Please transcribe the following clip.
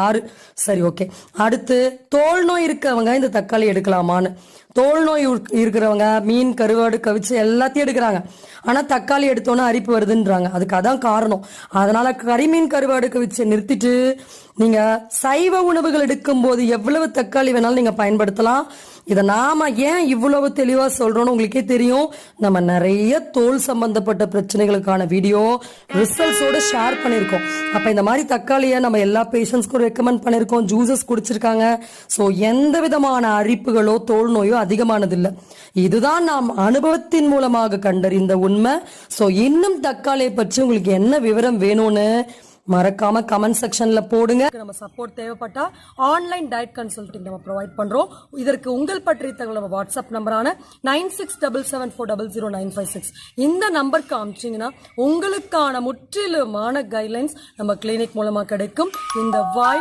6. சரி, ஓகே. அடுத்து தோல் நோய் இருக்கவங்க இந்த தக்காளி எடுக்கலாமான்னு. தோல் நோய் இருக்கிறவங்க மீன், கருவாடு, கவிச்சு எல்லாத்தையும் எடுக்கிறாங்க. ஆனா தக்காளி எடுத்தோன்னா அரிப்பு வருதுன்றாங்க. அதுக்கு அதான் காரணம். அதனால கறிமீன், கருவாடு, கவிச்சு நிறுத்திட்டு நீங்க சைவ உணவுகள் எடுக்கும் போது எவ்வளவு தக்காளி வேணாலும் நீங்க பயன்படுத்தலாம். இதை நாம ஏன் இவ்வளவு தெளிவா சொல்றோம்னு உங்களுக்கே தெரியும். நம்ம நிறைய தோல் சம்பந்தப்பட்ட பிரச்சனைகளுக்கான வீடியோ ரிசல்ட்ஸோட ஷேர் பண்ணிருக்கோம். அப்ப இந்த மாதிரி தக்காளியை நம்ம எல்லா பேஷண்ட்ஸ்க்கும் ரெக்கமெண்ட் பண்ணிருக்கோம். ஜூசஸ் குடிச்சிருக்காங்க. ஸோ எந்த விதமான அரிப்புகளோ தோல் நோயோ அதிகமானதில்லை. இதுதான் நாம் அனுபவத்தின் மூலமாக கண்டறிந்த உண்மை. ஸோ இன்னும் தக்காளியை பற்றி உங்களுக்கு என்ன விவரம் வேணும்னு மறக்காம கமெண்ட் செக்ஷன்ல போடுங்க. நம்ம சப்போர்ட் தேவைப்பட்டா ஆன்லைன் டயட் கன்சல்டிங் நம்ம ப்ரொவைட் பண்றோம். இதற்கு உங்கள் பற்றிய தகவல் வாட்ஸ்அப் நம்பரான 9677400956 இந்த நம்பருக்கு அனுப்பிச்சீங்கன்னா உங்களுக்கான முற்றிலுமான கைட்லைன்ஸ் நம்ம கிளினிக் மூலமா கிடைக்கும். இந்த வாய்ப்பு